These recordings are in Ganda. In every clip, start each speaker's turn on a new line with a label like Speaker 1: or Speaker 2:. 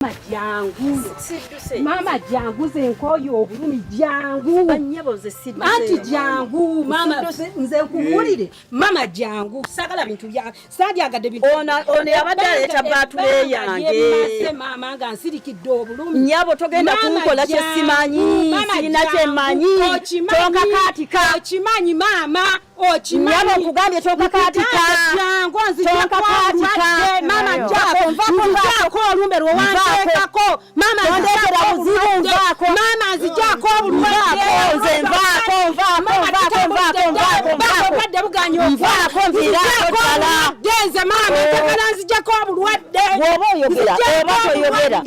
Speaker 1: Jangu mama jangu zenkoyo obulumi jangu
Speaker 2: banyabo ze sidde
Speaker 1: anti jangu mama nze nkuwulire mama jangu sagala bintu bya sadyagadde bintu
Speaker 2: ona yabadde aleta batule yange
Speaker 1: mama nga nsirikidde obulumi
Speaker 2: nyabo togenda kunkola kye simanyi sina kye manyi toka katika
Speaker 1: okimanyi mama okimanyi
Speaker 2: nyabo kugambye toka katika
Speaker 1: jangu nzija katika mama jangu mvako olumbe rwantekako mama
Speaker 2: ndekera buzibu mvako
Speaker 1: mama nzijako obulwako
Speaker 2: nze mvako
Speaker 1: badde buganyo
Speaker 2: mvako mvirako ddala
Speaker 1: denze mama ntakala nzijako obulwadde
Speaker 2: bwoba oyogera oba toyogera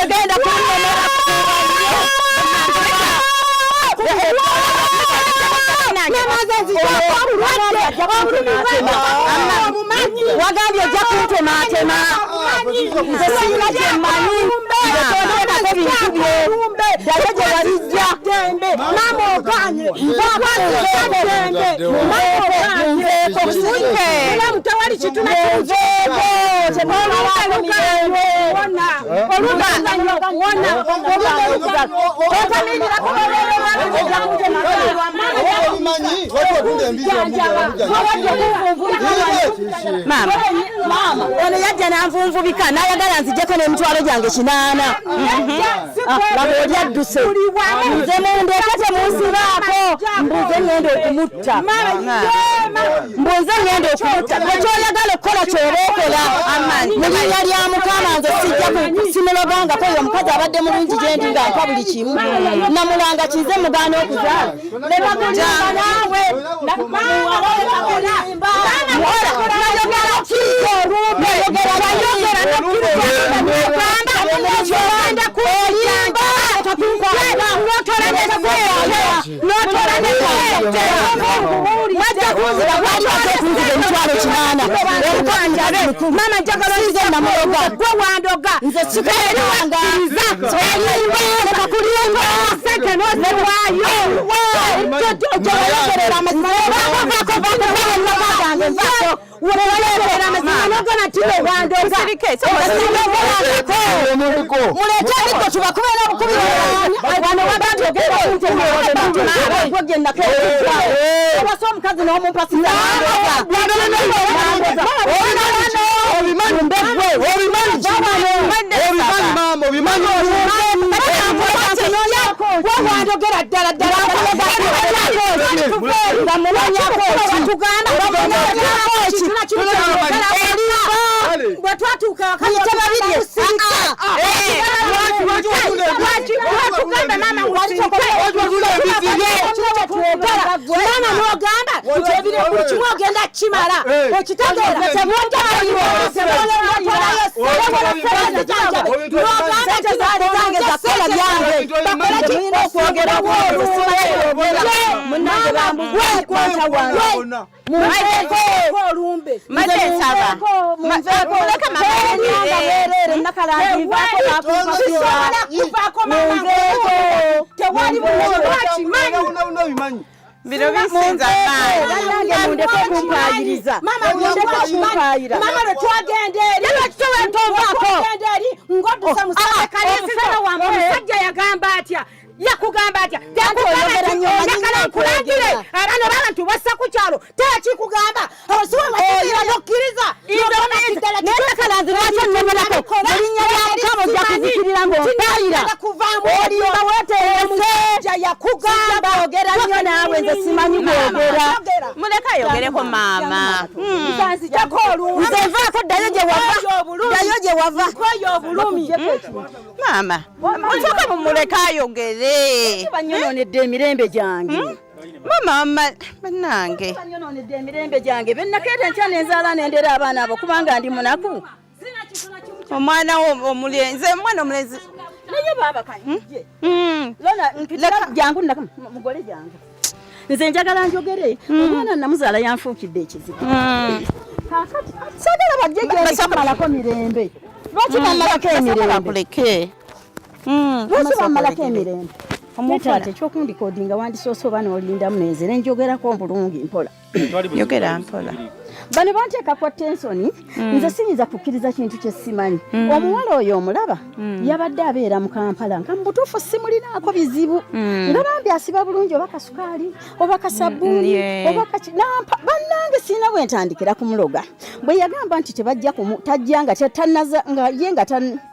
Speaker 2: togenda kunnemera wagambye ojja kuntematema nze sirina gyemmanyi nzetondekako bintu bye ddayo gye walijja
Speaker 1: mama oganye
Speaker 2: nveeko kisuke
Speaker 1: tewali kituna
Speaker 2: nveeko tebamalako mirembe mama ono yajja nanvunvubika nayagala nzijjeko n'emitwalo gyange 8 laba oli adduse nze mundeeka temunsibaako mbuze ngenda okumutta mbuze ngenda okumutta ekyoyagala okukola kyoba okola mu linnya lya mukama nze sijja simulogangako oyo omukazi abadde mulungi gyendi nga mpa buli kimu namulanga kize mugaana okuzaala nebakulimba naawe nayogera kiiko olumbe nayogera nokiruanda kulimba mwajja kunzira mwajja kunzira emitwalo 8 mama njagala nze namuloga gwe wandoga nze sikweriwangiriza leka kulimba sente nozewaayo ojoyogerera amazima ulewerera amazima nogona tiwe wandoga mulete ariko tubakubeera obukubira wano wabatogera obasa omukazi n'omumpasisa wandogera ddala ddala bwe twatuuka mama nogamba buli kimu ogenda kimala okitegeera temuwontaayozange bakola okwogera munange bambuwekwata wange munveeko olumbe munveeko nakalangi tewali buwakimanyi bino bisinza
Speaker 1: mundeko kumpayiriza mama lwe twagenda eri twagenda eri ngodusa musajja wamwe omusajja yagamba atya yakugamba atya yakugamba nkulangire abaana b'abantu bassa ku kyalo tekikugamba abasiwaokkiriza netakalanzi lwaki nnemerako mulinnya lya mukama ojja kuzikirira ng'ompayira olimba weteremusajja yakugamba ogera nnyo naawe nze simanyi gwogera
Speaker 2: muleka ayogereko maama
Speaker 1: nzanzijako olungi
Speaker 2: nze nvaako ddayo gye wava
Speaker 1: koyo obulumi
Speaker 2: maama osooka mumuleka ayogere
Speaker 1: banyononedde emirembe gyange
Speaker 2: mama bannange
Speaker 1: banyononedde emirembe gyange bennakeeta enkya nenzaala nendera abaana abo kubanga ndi munaku
Speaker 2: omwana omulenzi
Speaker 1: naye baaba kanyije lona jangu mugole jangu nze njagala njogere omwana namuzaala yanfuukidde ekizibu kakati sagala bajje gyemalako mirembe lwaki bamalako emirembe lwaki bamalako emirembe omutaate ekyokundikodinga wandisoose oba n'olindamu nenzire njogerako bulungi mpola
Speaker 2: yogera mpola bano banteeka kwa tensoni nze siyinza kukkiriza kintu kye simanyi omuwala oyo omulaba yabadde abeera mu Kampala nga mu butuufu simulinaako bizibu nga bambi asiba bulungi oba kasukaali oba kasabbuuni oba nampa bannange siina bwe ntandikira kumuloga bwe yagamba nti tajja nga nga ye nga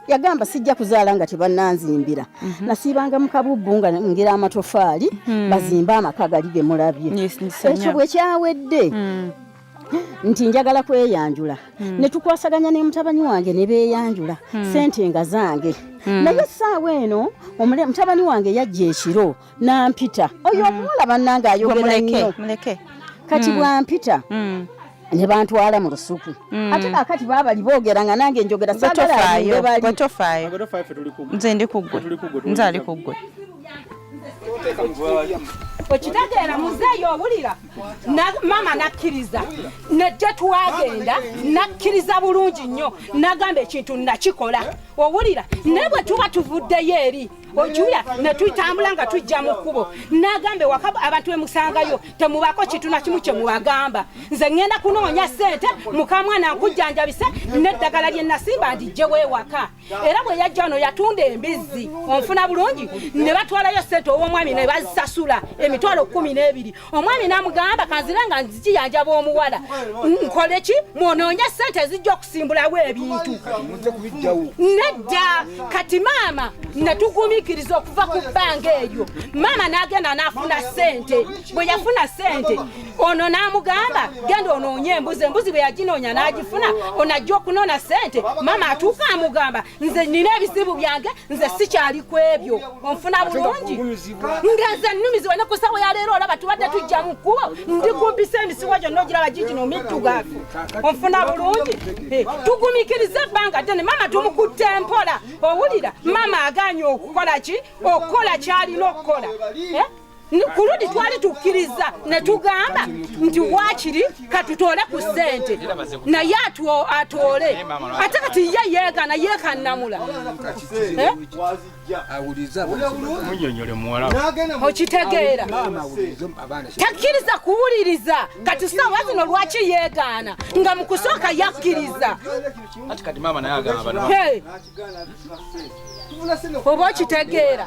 Speaker 2: yagamba sijja kuzaala nga tebannanzimbira nasiibanga mu kabubbu nga ngira amatofaali bazimba amaka gali ge mulabye ekyo bwe kyawedde nti njagala kweyanjula ne tukwasaganya ne mutabani wange ne beeyanjula sente nga zange naye essaawa eno mutabani wange yajja ekiro nampita oyo omuwala bannange ayogera nnyo kati bwampita ne bantwala mu lusuku ate kakati baabali boogera nga nange njogera
Speaker 3: nze ndi kuggwe nze ali kuggwe
Speaker 1: okitegeera muzeeyo owulira mama nakkiriza nejje twagenda nakkiriza bulungi nnyo nagamba ekintu nakikola owulira naye bwe tuba tuvuddeyo eri ojuya ne tutambula nga tujja mu kkubo nagambe waka abantu bemusangayo temubako kitu na kimu kye mubagamba nze ngenda kunoonya ssente mukamwana nkujjanjabise n'eddagala lye nasimba ndijje weewaka era bwe yajja ono yatunda embizzi onfuna bulungi ne batwalayo ssente ow'omwami ne bazisasula emitwalo 12 omwami n'amugamba kanzira nga nzikiyanjaba omuwala nkole ki mwonoonye ssente zijja okusimbulawo ebintu nedda kati maama netugumikiriza okuva ku bbanga eyo maama n'agenda n'afuna ssente bwe yafuna ssente ono n'amugamba genda onoonye embuzi bwe yaginoonya n'agifuna onajja okunoona ssente maama atuuka amugamba nze nina ebizibu byange nze sikyali ku ebyo onfuna bulungi nga nze nnumizibwa ne ku ssaawa ya leero olaba tubadde tujja mu kkubo ndikumpisa emisiwa gyonna ogiraba gigino middugavu onfuna bulungi tugumikiriza ebbanga ddene maama tumukutte mpola owulira maama aganye okukola ki okukola kyalina okukola ku ludi twali tukkiriza ne tugamba nti waakiri katutoole ku ssente naye atoole ate kati ye yeegana yeekannamula okitegeera takkiriza kuwuliriza kati ssaawa zino lwaki yeegaana nga mu kusooka yakkiriza oba okitegeera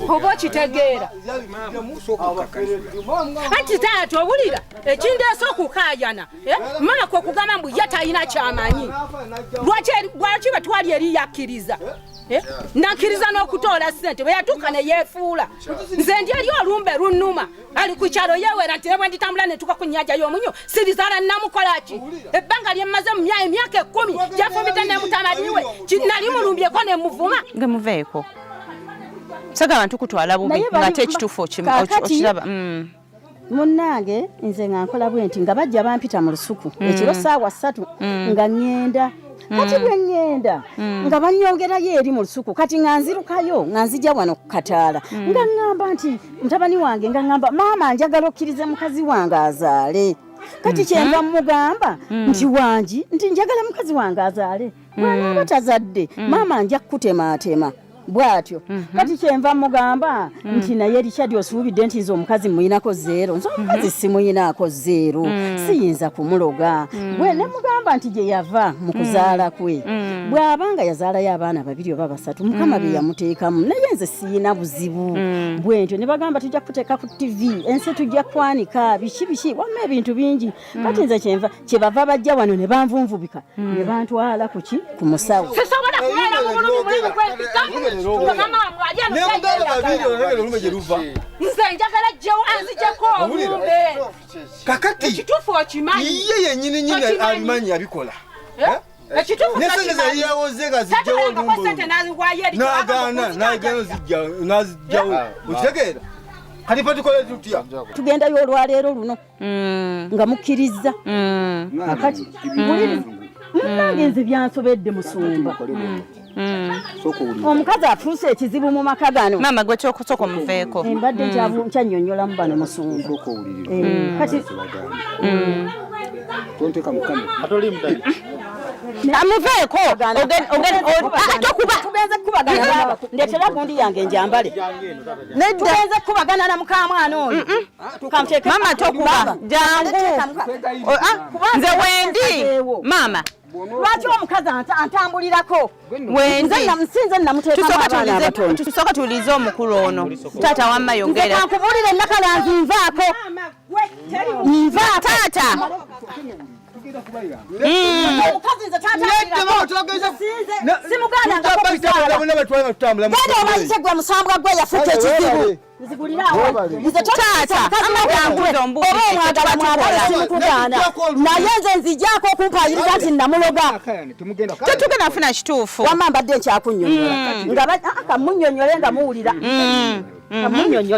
Speaker 1: oba okitegeera anti taata owulira ekindeesa okukaayana mama kwe okugamba mbu ye talina kyamanyi lwaki bwe twali eri yakkiriza nakkiriza n'okutoola ssente bwe yatuuka ne yeefuula nze ndi eri olumbe lunnuma ali ku kyalo yeewera nti ne bwe nditambula ne tuka ku nnyanja y'omunyo sirizaala namukolaki ebbanga lye mmaze mu emyaka 10 gyafumita ne mutamaliwe nali mulumbyeko ne muvuma
Speaker 3: nga muveeko saga abantu kutwala bubi ng'ate ekituufu okiraba
Speaker 2: munnange nze nga nkola bwe nti nga bajja bampita mu lusuku ekiro ssaawa 3 nga ŋŋenda kati bwe ŋŋenda nga bannyongerayo eri mu lusuku kati nga nzirukayo nga nzija wano ku Kataala nga ŋŋamba nti mutabani wange nga ŋŋamba maama njagala okkirize mukazi wange azaale kati kyenva mugamba nti wangi nti njagala mukazi wange azaale bw'anaaba tazadde maama nja kutemaatema bwatyo kati kyenva mugamba nti naye Richard osuubidde nti nze omukazi muyinako zeero nze omukazi simuyinaako zeero siyinza kumuloga bwe ne mugamba nti gye yava mu kuzaala kwe bw'abanga yazaalayo abaana 2 oba 3 mukama bye yamuteekamu naye nze siyina buzibu bwentyo ne bagamba tujja kuteeka ku TV ensi tujja kwanika biki wamma ebintu bingi kati nze kyenva kyebava bajja wano ne banvunvubika ne bantwala kuki ku musawo
Speaker 1: nze njagala jjewo anzijjako obumbe
Speaker 4: kakati
Speaker 1: ekituufu okimanyi
Speaker 4: ye yennyini nyini alimanyi abikola nazijjawo okitegeera kati patukole tutya
Speaker 2: tugendayo olwaleero luno nga mukkiriza akati munnange nze byansobedde musumba omukazi afuuse ekizibu mu maka gano
Speaker 3: maama gwe kyokosooka omuveeko
Speaker 2: mbadde nkyanyonnyolamu bano musumba kati
Speaker 3: amuveeko tokuba
Speaker 2: tugenze kubagana ndetera gundi yange njambale tugenze kubagana na mukamwana oyo
Speaker 3: mama tokuba jangu nze wendi mama
Speaker 2: lwaki omukazi antambulirako nze namuteekamu
Speaker 3: tusooka tuwulize omukulu ono taata wamma yogera
Speaker 2: nze kankubulire nakalanzi nvaako nva taata omukazi nze tatamuganda omayise gwe musambwa gwe yafuka ekizibu nzigulirawo nze taata oba omwagala mwagala simukugaana naye nze nzijjaako okumpayiriza nti namuloga
Speaker 3: tetugenda funa kituufu
Speaker 2: wamma mbadde nkyakunnyonnyola kamunnyonnyole nga muwulira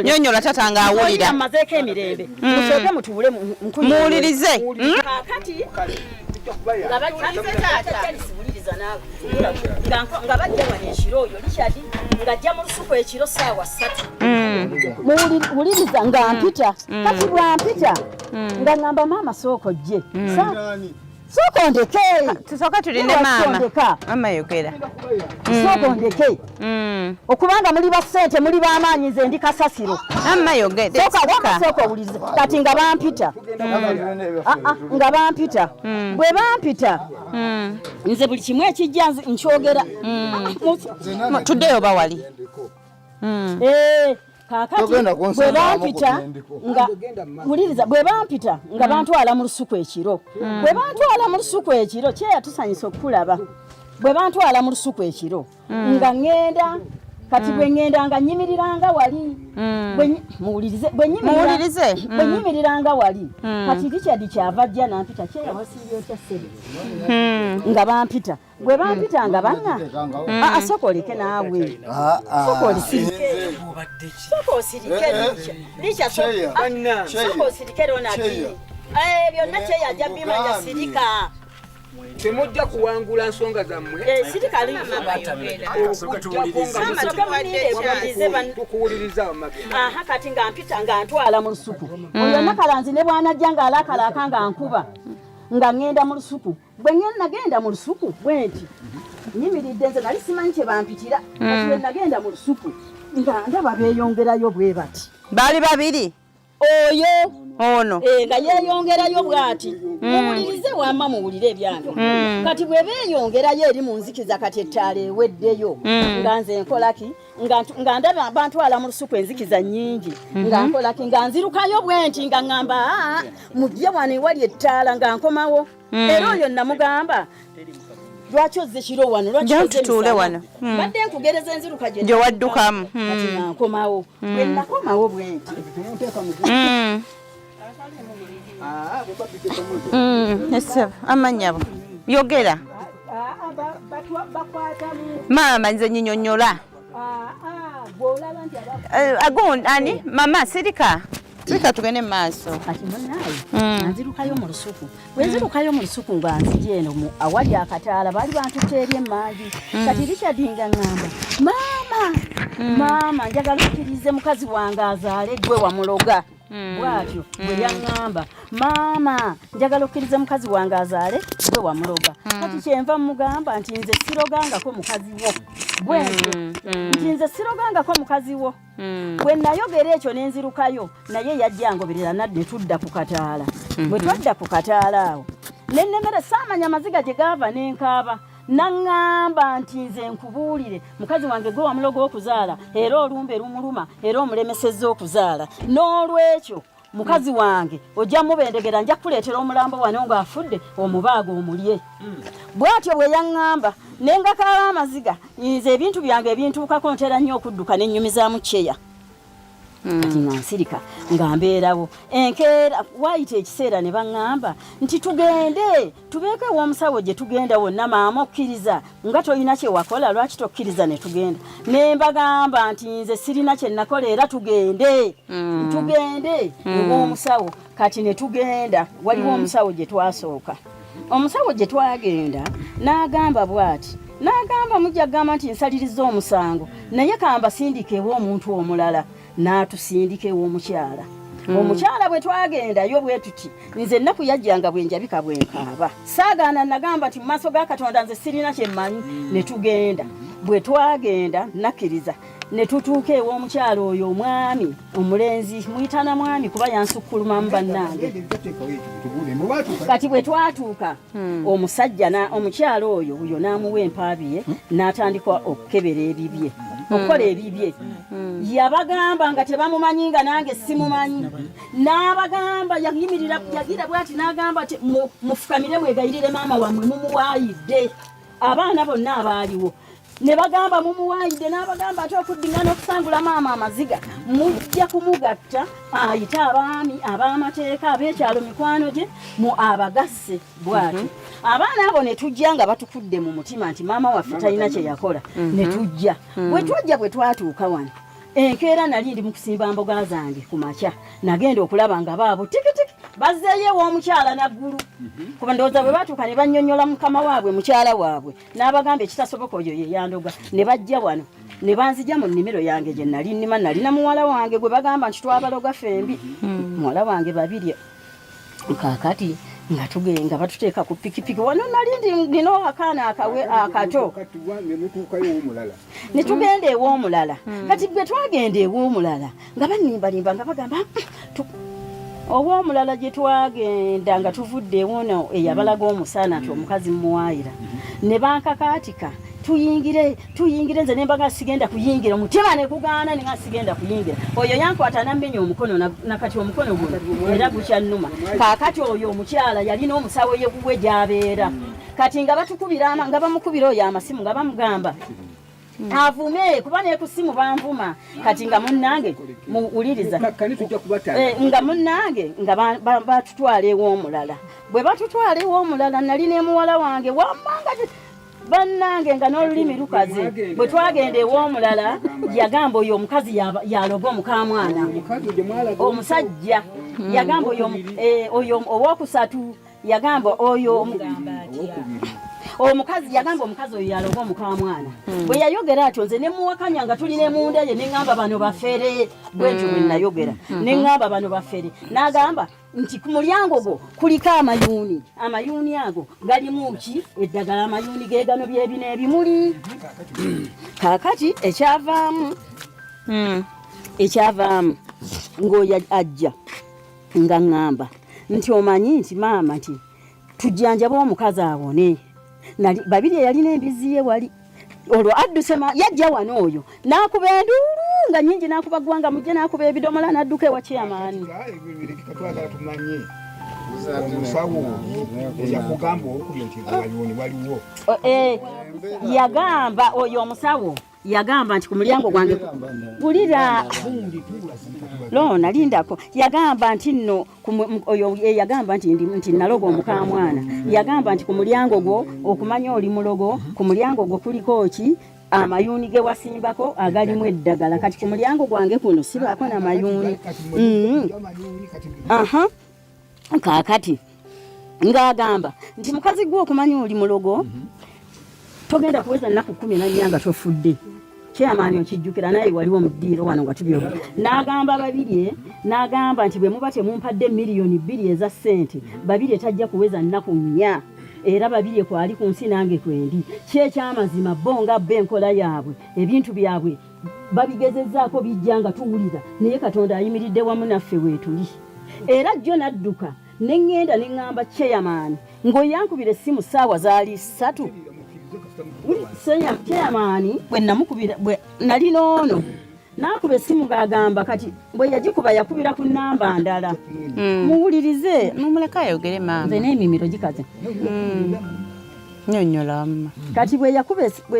Speaker 3: nyonyola tata nga awulira
Speaker 2: amazeeko emirembe musooke mutuule
Speaker 3: muwulirize
Speaker 2: nga bajja wano ekiro oyo likyadi ng'ajja mu lusuku ekiro ssaawa 3 wuliriza nga mpita kati bwampita nga ŋŋamba maama sooka ojje sooka ondeke
Speaker 3: tusooka tulinde maama yogera
Speaker 2: sooka ondeke okubanga muli ba ssente muli b'amaanyi nze ndi kasasiro
Speaker 3: maama yogera
Speaker 2: sooka owulirize kati nga bampita nga bampita bwe bampita nze buli kimu ekijja nkyogera
Speaker 3: tuddeyo bawali
Speaker 2: kaakati bwe bampita nga wuliriza bwe bampita nga bantwala mu lusuku ekiro bwe bantwala mu lusuku ekiro kyeyatusanyisa okulaba bwe bantwala mu lusuku ekiro nga ŋŋenda kati bwe ŋŋenda nga nyimiriranga wali bwe nyimiriranga wali kati Richard kyava ajja nampita kyeyawasiibye otya ssebe nga bampita bwe bampita nga banga sooka oleke naawe sooka osirike licha sooka osirike ronaki byonna kyeyajja bimanja sirika
Speaker 5: temujja kuwangula nsonga zammwe tukuwuliriza
Speaker 2: kati nga mpita nga ntwala mu lusuku oyo nakalanzi ne bwanajja ng'alaakalaka nga nkuba nga ŋŋenda mu lusuku bwe nagenda mu lusuku bwenti nyimiridde nze nali simanyi kye bampitira kati bwe nagenda mu lusuku nga ndaba beeyongerayo bwe bati
Speaker 3: baali babiri
Speaker 2: oyo
Speaker 3: ono
Speaker 2: nga yeeyongerayo bw'ati muwulirize wamma muwulire ebyange kati bwe beeyongerayo eri mu nzikiza kati ettaala eweddeyo nga nze nkolaki nga ndaba bantwala mu lusuku enzikiza nnyingi nga nkolaki nga nzirukayo bwenti nga ŋŋamba mujje wano ewali ettaala nga nkomawo era oyo namugamba lwaki ozze kiro wano
Speaker 3: lwakitutuule wano
Speaker 2: badde nkugereza enziruka
Speaker 3: gye waddukamu
Speaker 2: kati nga nkomawo bwe nakomawo bwenti
Speaker 3: amanyabo yogera maama nze nyinyonnyola ani mama sirika tugende mu maaso
Speaker 2: kati munaayi nzirukayo mu lusuku bwe nzirukayo mu lusuku nga nzija eno awali akataala baali bantutte eri emmangi kati Richard nga ŋŋamba maama njagala okkirize mukazi wange azaale gwe wamuloga bwatyo bwe yaŋŋamba maama njagala okkirize mukazi wange azaale gwe wamuloga kati kyenva mugamba nti nze sirogangako mukazi wo bwentyo nti nze sirogangako mukazi wo bwe nayogera ekyo n'enzirukayo naye yajja ngoberera ne tudda ku kataala bwe twadda ku kataala awo nennemere saamanya amaziga gye gaava n'enkaaba naŋŋamba nti nze nkubuulire mukazi wange gwe wamuloga okuzaala era olumbe lumuluma era omulemesezza okuzaala n'olwekyo mukazi wange ojja mubendegera nja kuleetera omulambo wano ng'afudde omubaaga omulye bw'atyo bwe yaŋŋamba nengakaaba amaziga nze ebintu byange ebintuukako ntera nnyo okudduka n'ennyumizaamu kyeya kati nga nsirika nga mbeerawo enkeera waayita ekiseera ne baŋŋamba nti tugende tubeeko ew'omusawo gye tugenda wonna maama okkiriza nga tolina kye wakola lwaki tokkiriza ne tugenda ne mbagamba nti nze sirina kye nakola era tugende tugende ew'omusawo kati ne tugenda waliwo omusawo gye twasooka omusawo gye twagenda n'agamba bw'ati n'agamba mujja kugamba nti nsaliriza omusango naye kamba sindikeewo omuntu omulala n'atusindika ew'omukyala omukyala bwe twagenda yo bwe tuti nze ennaku yajjanga bwe njabika bwe nkaaba saagaana nagamba nti mu maaso ga Katonda nze sirina kye mmanyi ne tugenda bwe twagenda nakkiriza ne tutuuka ew'omukyala oyo omwami omulenzi muyitana mwami kuba yansukulumamu bannange kati bwe twatuuka omusajja omukyala oyo n'amuwa empaabi ye n'atandika okukebera ebibye okukola ebibye yabagamba nga tebamumanyi nga nange simumanyi n'abagamba yagira bwati n'agamba ti mufukamire mwegayirire maama wammwe mumuwaayidde abaana bonna abaaliwo ne bagamba mumuwaayidde n'abagamba ate okuddingana okusangula maama amaziga mujja kumugatta ayite abaami ab'amateeka ab'ekyalo mikwano gye mu abagasse bw'ati abaana abo ne tujja nga batukudde mu mutima nti maama waffe talina kye yakola ne tujja bwe twatuuka wano enkeera nali ndi mu kusimba mboga zange ku makya nagenda okulaba nga baabo tikitiki bazzeeyo ew'omukyala naggulu kuba ndowooza bwe batuuka ne bannyonnyola mukama waabwe mukyala waabwe n'abagamba ekitasoboka oyo ye yandoga ne bajja wano ne banzija mu nnimiro yange gye nali nnima nalina muwala wange gwe bagamba nti twabaloga fembi muwala wange babiri kaakati nga tugenga batuteeka ku pikipiki wano nali ndina akaana akato ne tugenda ew'omulala kati bwe twagenda ew'omulala nga bannimbalimba nga bagamba ow'omulala gye twagenda nga tuvudde ewuno eyabalaga omusana nti omukazi mumuwaayira ne bankakaatika tuyingire nze nemba nga sigenda kuyingira omutima ne kugaana ne nga sigenda kuyingira oyo yankwata nammenya omukono nakati omukono guno era gukyannuma kaakati oyo omukyala yalina omusawo ye gugwe gy'abeera kati nga batukubira nga bamukubira oyo amasimu nga bamugamba avume kuba ne kusimu banvuma kati nga munnange muwuliriza nga munnange nga batutwala ew'omulala bwe batutwala ew'omulala nali ne muwala wange wammanga bannange nga n'olulimi lukaze bwe twagenda ew'omulala yagamba oyo omukazi yaloga omukamwana omusajja yagamba oyo owokusatu yagamba oyo omukazi yagamba omukazi oyo yaloga omukamwana bwe yayogera atyo nze ne muwakanya nga tuli ne munda ye ne ŋŋamba bano bafere bwentyo bwe nayogera ne ŋŋamba bano bafere n'agamba nti ku mulyango gwo kuliko amayuuni ago galimu ki eddagala amayuuni ge gano byebino ebimuli kaakati ekyavaamu ng'oyo ajja nga ŋŋamba nti omanyi nti maama nti tujjanjaba omukazi awone babiri eyalina embizi ye wali olwo adduse yajja wano oyo n'akuba enduulu nga nyingi n'akuba ggwanga mujje n'akuba ebidomola n'adduka ewa kyamaani yagamba oyo omusawo yagamba nti ku mulyango gwange gulira lona lindako yagamba nti nno oyo yagamba nti naloga omukamwana yagamba nti ku mulyango gwo okumanya oli mulogo ku mulyango gwo kuliko ki amayuuni ge wasimbako agalimu eddagala kati ku mulyango gwange kuno sibaako n'amayuuni kaakati ng'agamba nti mukazi gwe okumanya oli mulogo togenda kuweza nnaku 14 nga tofudde kyamaani okijjukira naye waliwo mu ddiiro wano nga tubyoga n'agamba babiri n'agamba nti bwe muba temumpadde miliyoni 2 eza ssente babiri tajja kuweza nnaku 4 era babiri kwali ku nsi nange kwendi kyekyamazima bo nga bba enkola yaabwe ebintu byabwe babigezezzaako bijja nga tuwulira naye Katonda ayimiridde wamu naffe weetuli era jjo nadduka ne ŋŋenda ne ŋŋamba kyeyamaani ng'oyankubira essimu ssaawa zaali 3 kyeyamaani bwe namukubira nali noono n'akuba essimu ng'agamba kati bwe yagikuba yakubira ku nnamba ndala muwulirize
Speaker 3: mumuleka ayogere maama
Speaker 2: nze n'emimiro gikaze
Speaker 3: nnyonnyola mma
Speaker 2: kati bwe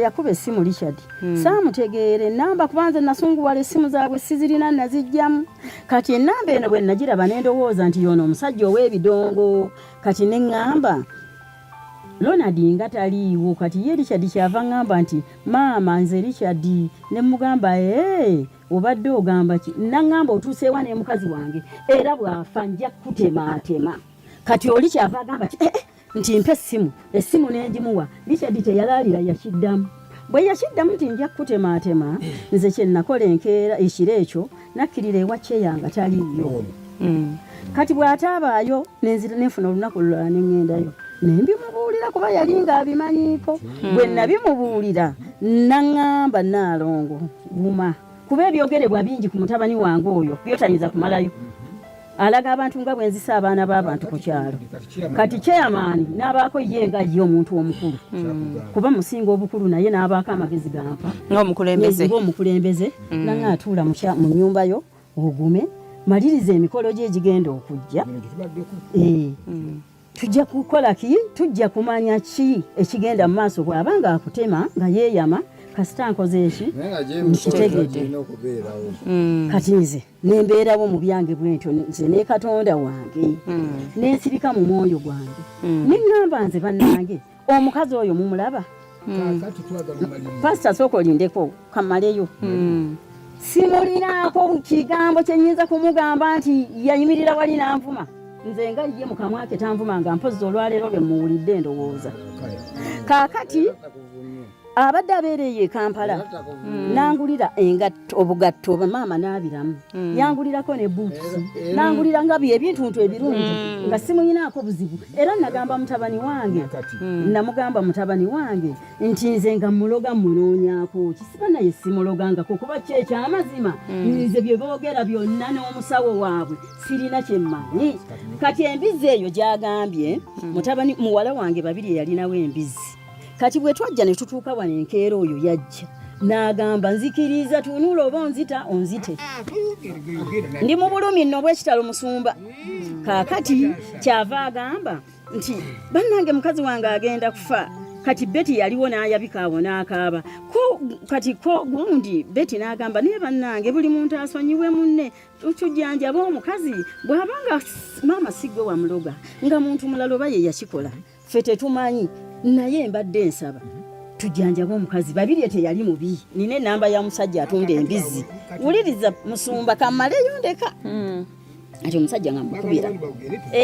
Speaker 2: yakuba essimu Richard saamutegeere ennamba kubanze nasunguwala essimu zaabwe sizirina nazijjamu kati ennamba eno bwe nagiraba ne ndowooza nti yono omusajja ow'ebidongo kati ne ŋŋamba Ronald nga taliiwo kati ye Richard kyava ŋŋamba nti maama nze Richard ne mugamba obadde ogamba ki naŋŋamba otuuseewa ne mukazi wange era bw'afa nja kutemaatema kati oli kyava agamba nti mpa essimu n'engimuwa Richard teyalaalira yakiddamu bwe yakiddamu nti nja kutemaatema nze kye nakola enkeera ekiro ekyo nakkirira ewa kyeyanga taliiyo kati bw'ataabayo nenzira nefuna olunaku lulala neŋŋendayo nembimubuulira kuba yali ng'abimanyiiko bwe nabimubuulira naŋŋamba Naalongo guma kuba ebyogerebwa bingi ku mutabani wange oyo byotanyiza kumalayo alaga abantu nga bwenzisa abaana b'abantu ku kyalo kati chairman n'abaako ye nga ye omuntu omukulu kuba musinga obukulu naye n'abaako amagezi gampa ng'omukulembeze nange atuula mu nnyumba yo ogume maliriza emikolo gye egigenda okujja tujja kukola ki tujja kumanya ki ekigenda mu maaso bw'abanga akutema nga yeeyama kasita nkoze eki nkitegedde kati nze nembeerawo mu byange bwentyo nze ne Katonda wange nensirika mu mwoyo gwange neŋŋamba nze bannange omukazi oyo mumulaba pasita sooka olindeko kamaleyo simulinaako kigambo kyenyinza kumugamba nti yayimirira wali nanvuma nze nga ye mukamwa ke tanvuma nga mpozza olwaleero lwe muwulidde ndowooza kaakati abadde abeereye e Kampala nangulira engatto obugatto maama n'abiramu yangulirako ne buutusi nangulira nga byebintuntu ebirungi nga simuyinaako buzibu era nagamba mutabani wange namugamba mutabani wange nti nze nga muloga munoonyaako kisiba naye simulogangako kuba kyekyamazima nze bye boogera byonna n'omusawo waabwe sirina kyemmanyi kati embizi eyo gyagambye mutabani muwala wange babiri yalinawo embizi kati bwe twajja ne tutuuka wano enkeera oyo yajja n'agamba nzikiriza tunuula oba onzita onzite ndi mu bulumi nno bw'ekitalo musumba kaakati kyava agamba nti bannange mukazi wange agenda kufa kati Beti yaliwo n'ayabika awo n'akaaba kati ko gundi Beti n'agamba naye bannange buli muntu asonyiwe munne tujjanjaba omukazi bw'abanga maama sigwe wamuloga nga muntu mulala oba ye yakikola ffe tetumanyi naye mbadde nsaba tujjanjaba omukazi babiri teyali mubi nina enamba ya musajja atunda embizi wuliriza musumba kamaleyo ndeka ati omusajja nga mukubira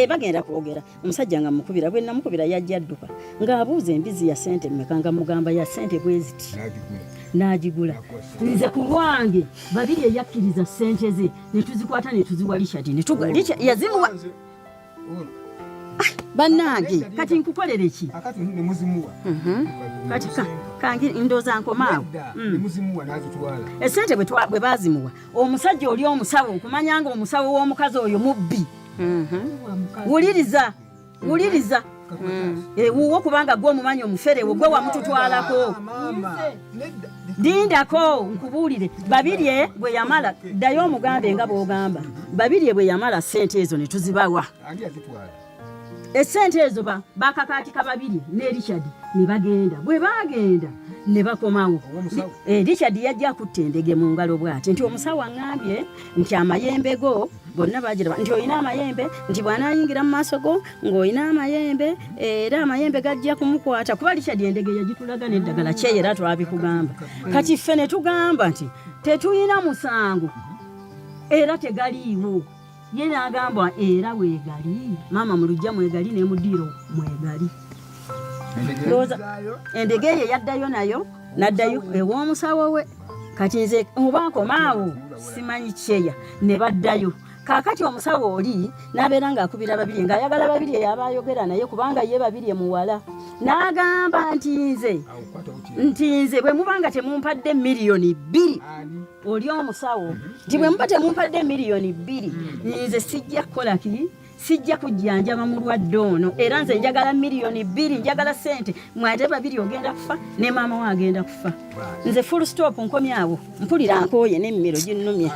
Speaker 2: bagenda kwogera omusajja nga mukubira bwe namukubira yajja adduka ng'abuuza embizi ya sente mmeka nga mugamba ya sente bweziti n'agigula nze ku lwange babiri eyakkiriza sente ze ne tuzikwata ne tuziwa Richard ne tugwa Richard yazimuwa bannange kati nkukolere ki
Speaker 5: akati ne muzimuwa
Speaker 2: kati kangi ndoza nkomaawo
Speaker 5: muzimuwa nazitwala
Speaker 2: esente bwe bazimuwa omusajja oli omusawo okumanya nga omusawo w'omukazi oyo mubbi wuliriza wuwo kubanga gwe omumanyi omuferewo gwe wamututwalako dindako nkubuulire babiri bwe yamala ddayo omugambe nga bw'ogamba babiri bwe yamala sente ezo ne tuzibawa esente ezo bakakaatika babiri ne Richard ne bagenda bwe bagenda ne bakomawo Richard yajja akutta endege mu ngalo bw'ati nti omusawo aŋŋambye nti amayembe go bonna bagiraba nti olina amayembe nti bw'anaayingira mu maaso go ng'olina amayembe era amayembe gajja kumukwata kuba Richard endege yagitulaga n'eddagala kye era twabikugamba kati ffe ne tugamba nti tetulina musango era tegaliiwo ye n'agamba era weegali maama mu lujja mwegali ne mu ddiro mwegali endege ye yaddayo nayo n'addayo ew'omusawo we kati nze oba nkomaawo simanyi kyeya ne baddayo kaakati omusawo oli n'abeera ng'akubira babiri ng'ayagala babiri eyo abaayogera naye kubanga ye babiri muwala n'agamba nti nze bwe mubanga temumpadde $2,000,000 oli omusawo nti bwe muba temumpadde $2,000,000 nze sijja kukola ki sijja kujjanjaba mulwadde ono era nze njagala $2,000,000 njagala sente mwate babiri ogenda kufa ne maama we agenda kufa nze full stop nkomyawo mpulira nkooye n'emmiro ginnumye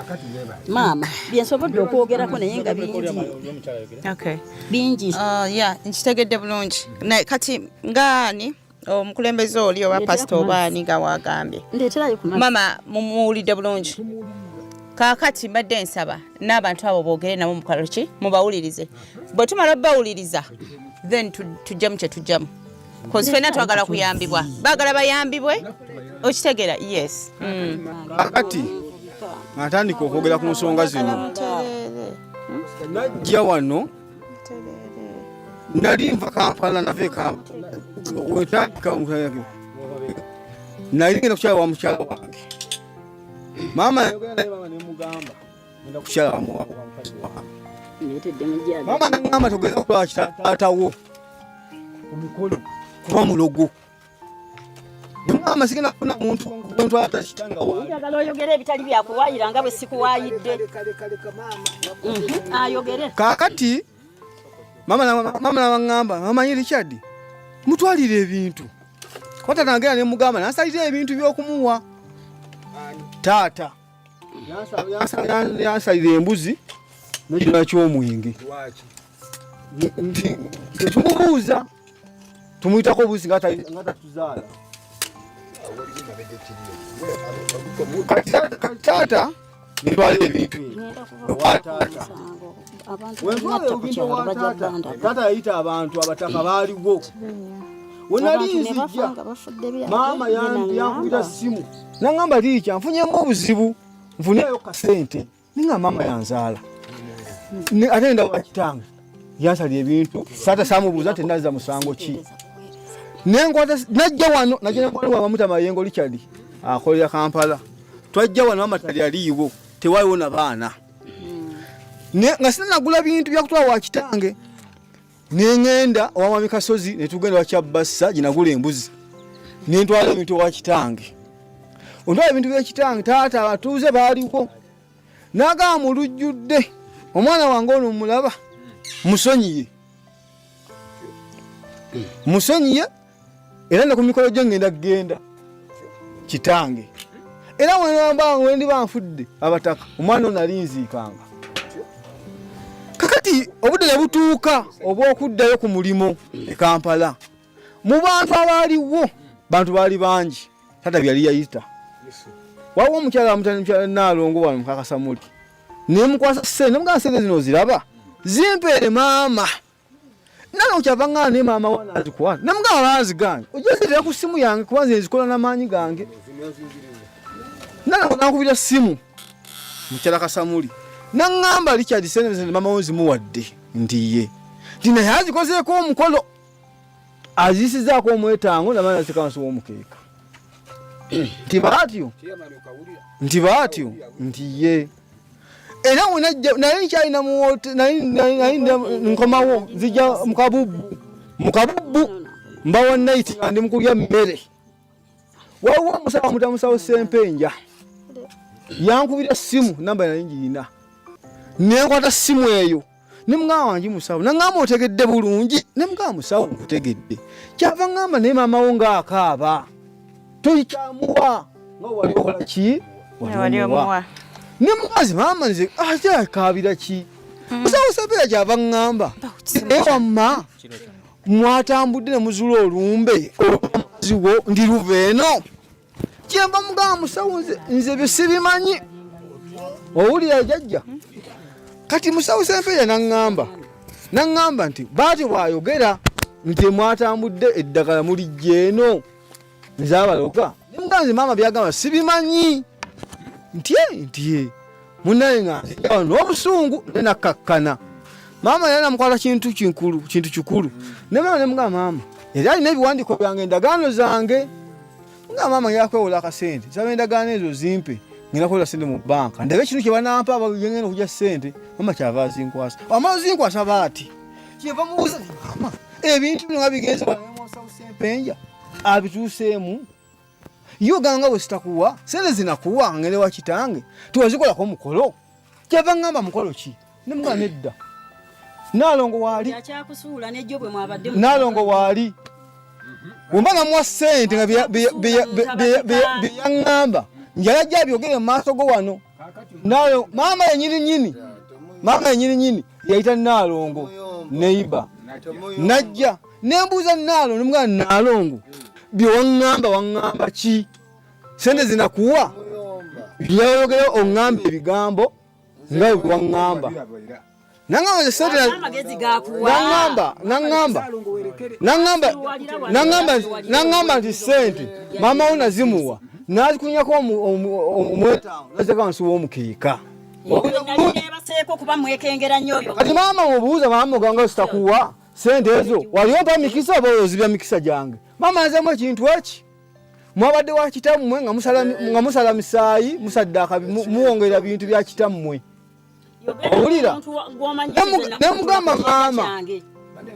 Speaker 2: maama byensobodde okwogerako naye nga bingi
Speaker 3: nkitegedde bulungi kati ngaani omukulembeze oli oba pasita obaani nga wagambye maama mumuwulidde bulungi kaakati mbadde nsaba n'abantu abo boogere nabo mukalo ki mubawulirize bwe tumala bawuliriza then tujjamu kye tujjamu kozi ffenna twagala kuyambibwa baagala bayambibwe okitegeera yes
Speaker 4: kakati atandika okwogera ku nsonga zino najja wano nali nva Kampala nave wetandika nali ngenda kukyala wa mukyala wange maama nemugamba ngenda kukyala Mama ngamba togeza kwa taatawo omukolo kuba mulogo mama sikina kuna muntu atashitanga wa
Speaker 2: njagala oyogere ebitali byakuwayira nga bwe sikuwayidde ayogere
Speaker 4: kakati mama ngamba mama yiri Richard mutwalire ebintu kwata nagera ne mugamba nasalira ebintu byokumuwa tata yasalira embuzi n'ekirala ky'omwenge tumubuuza tumuyitako obuuzi nga tatuzaala tata nitwala ebintu tata yayita abantu abataka baaliwo wenalinzijja maama yankubira simu nangamba liikya nfunyemu obuzibu nfuneyo kasente ninga maama yanzaala ate nda wakitange yansali ebintu tata samubuuza tenaza musango ki nenkwata najja wano najja wamuta Mayengo Richard akolera Kampala twajja wano amatali aliiwo tewaliwo na baana nga sina nagula bintu byakutwala wakitange nengenda owamami Kasozi netugenda wakyabassa ginagula embuzi nentwala ebintu wakitange ontwala ebintu byakitange taata abatuuze baaliwo naga mulujjudde omwana wange ono mulaba musonyiye era ne ku mikolo gye ngenda kugenda kitange era wendi banfudde abataka omwana ono alinziikanga kakati obudde ne butuuka obw'okuddayo ku mulimo e Kampala mu bantu abaaliwo bantu baali bangi tata byali yayita waliwo omukyala mukyala Nalongo wano mukakasamuli nemukwasa sente nemugamba sente zino ziraba zimpeere maama nalo kyavanga ne maama wana azikwata nemugamba baaziganye ojazirira ku simu yange kubanza nzikola n'amaanyi gange nalo nankubira simu mukyala Kasamuli nangamba Richard sente mama onzimuwadde ndiye tina yazikozeeko omukolo azisizaako omwetango nabana zikawansi w'omukeeka nti baatyo ndiye era wenajja naye nkyalina muwote naye nkomawo nzija mukabubbu mbawo naiti ndi mukulya mmere waliwo omusawo mutamusawo Sempenja yankubira simu namba nali njirina nenkwata simu eyo nemugamba wangi musawo nangamba otegedde bulungi nemugamba musawo nkutegedde kyava ngamba naye maamawo ngaakaaba toyikyamuwa nga wali okola ki
Speaker 3: waliomuwa
Speaker 4: ne mukazi maama nze ate akaabira ki musawo Sempenja kyava ngamba ewamma mwatambudde ne muzula olumbe ziwo ndi luveeno kyava mugamba musawo nze bye sibimanyi owulira jajja kati musawo Sempenja nangamba nti baati bwayogera nti mwatambudde eddagala mulijja eno nzabaloka nemuganzi maama byagamba sibimanyi ntye munaye nga n'obusungu nenakkakkana maama yali namukwata kintu kikulu ne maama nemugamba maama era alina ebiwandiiko byange endagaano zange nga maama yakwewola akasente nsaba endagaano ezo zimpe ngenda kukola sente mu banka ndabe ekintu kye banampa abagenda okujja sente mama kyava azinkwasa amala zinkwasa baati kyeva mubuuza mama ebintu bino nga bigenze musawo Sempenja abituuseemu yo ganga bwe sitakuwa sente zinakuwa ngende wa kitange tuwazikolako mukolo kyava ngamba mukolo ki nemugamba nedda Nalongo waali
Speaker 2: yakyakusuula nejjo bwe mwabadde
Speaker 4: Nalongo waali bwembaga muwa sente nga byeyaŋŋamba njalajja byogere mu maaso go wano maama yenyini yayita Nalongo neiba najja nembuuza Nalongo nemugamba Nalongo waŋŋamba ki sente zinakuwa byayogera oŋŋamba ebigambo nga bwe waŋŋamba nangamba sente nangamba nti sente maama wo nazimuwa nazikunyako omwetawo nazeka wansi w'omukeeka kati maama mubuuza maama oganga sitakuwa sente ezo wali ompa mikisa oba ozibya mikisa gyange maama yazemu ekintu eki mwabadde wa kitammwe nga musala misaayi musaddaaka muwongerera bintu bya kitammwe Owulira?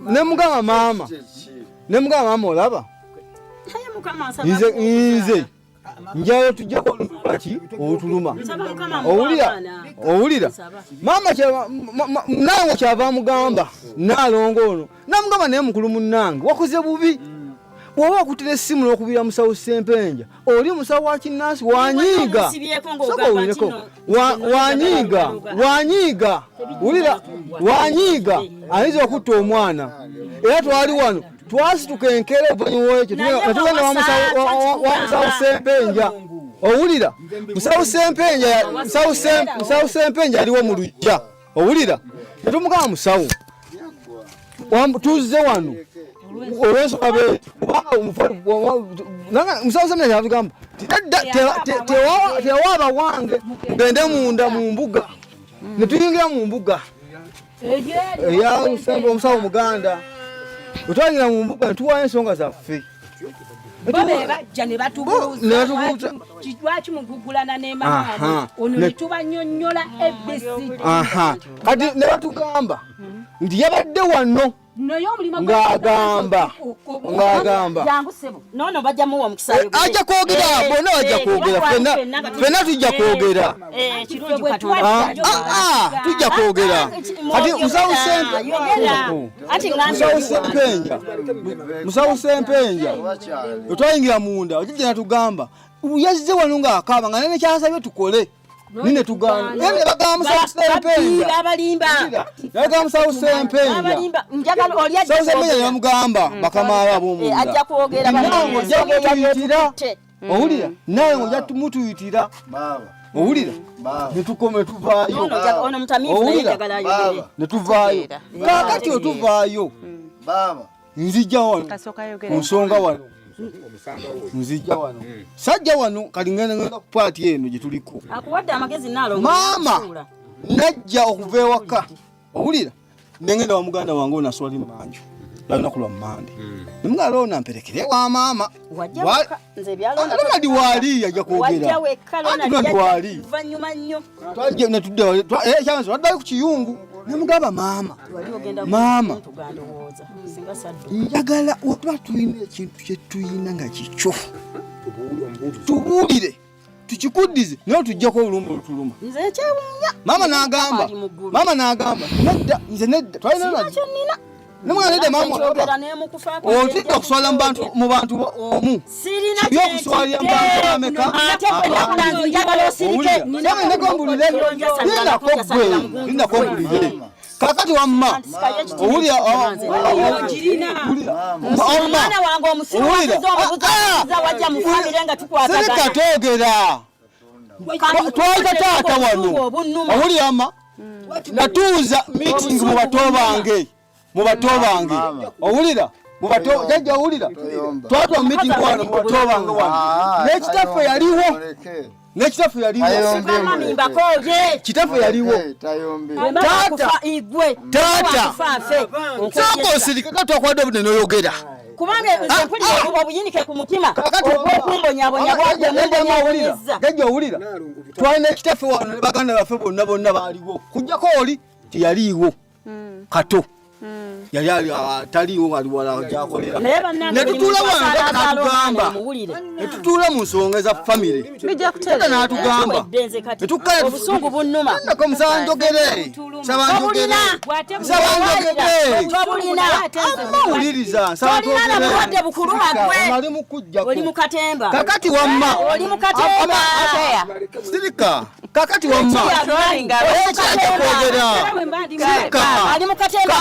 Speaker 4: Nemugamba maama olaba? Nze njayo tujja kolaki otuluma. Owulira? Maama nange kyava mugamba naalongo ono. Namugamba naye mukulu munnange wakoze bubi. Bw'oba okutira essimu n'okubira musawo Sempenja oli musawo wa kinnansi wanyiiga. Wanyiiga. Wulira? Wanyiiga ayinza okutta omwana. Era twali wano twasituka enkere oluvannyuma ekyo netugenda wa musawo Sempenja. Owulira? Musawo Sempenja aliwo mu luggya. Owulira? Netumugamba musawo tuzze wano olw'ensonga musawo Sempenja yatugamba tewaaba wange gende munda mu mbuga. Ne tuyingira mu mbuga eya omusawo Muganda. Otwalira mu mbuga ne tuwaayo ensonga zaffe.
Speaker 1: Bajja ne batubuuza lwaki mugugulana ne maama ono ne tubanyonnyola ebbisi.
Speaker 4: Kati ne batugamba nti yabadde wano ng'agamba
Speaker 2: nono bajja muwa omukisa
Speaker 4: ajja kwogera bonna bajja kwogera ffenna tujja kwogera tujja kwogera kati musawo Sempenja otwayingira munda ojijja natugamba yazze wano ng'akaaba nga nene kyasabye tukole nine tugamba nene bagamba musawo Sempenja yagamba musawo Sempenja yamugamba bakama ab'omunda
Speaker 2: ajja kwogera
Speaker 4: owulira naye ng'ojja tumutuyitira owulira netukome tuvaayo netuvaayo kakati otuvaayo nzijja wano ku nsonga wano nzijja wano sajja wano kali ngenda ku paati eno gye tuliko maama najja okuva ewaka owulira nengenda wa muganda wange onaswali manju lunaku lwa Mmande nemugala ono amperekere wa maama alonadi waali ajja kwogera alonadi waali twaddayo ku kiyungu nemugamba maama njagala otuba tulina ekintu kye tuyina nga kikyo tubuulire tukikuddize naye tujjako olumba olutuluma. Maama n'agamba nedda twalina nemwana nedda maama otidde okuswala mu bantu omu yokuswalira mu bantu ameka lindako mbulire kakati wamma owulira sirikatogera twalita taata wano owulira mma natuuza meeting mu bato bange owulira jajja owulira twatwa meeting wano mu bato bange wano n'ekitaffe yaliwo taata sokosirika twakwadde obunene oyogera jajja owulira twalina ekitaffe wano ne baganda baffe bonna baaliwo kujjako oli teyaliiwo kato yali taliiwo waliwala gyakolera netutuula wanatugamba netutuula mu nsonga eza famire tata n'atugamba
Speaker 2: obusungu bunnuma
Speaker 4: nako musabanjogere amawuliriza
Speaker 2: nsabantolina bukuluma
Speaker 4: ali mukujja
Speaker 2: oli mukatemba
Speaker 4: kakati wamma
Speaker 2: oli mukatemba
Speaker 4: sirika kakati wamma
Speaker 2: ali mukatemba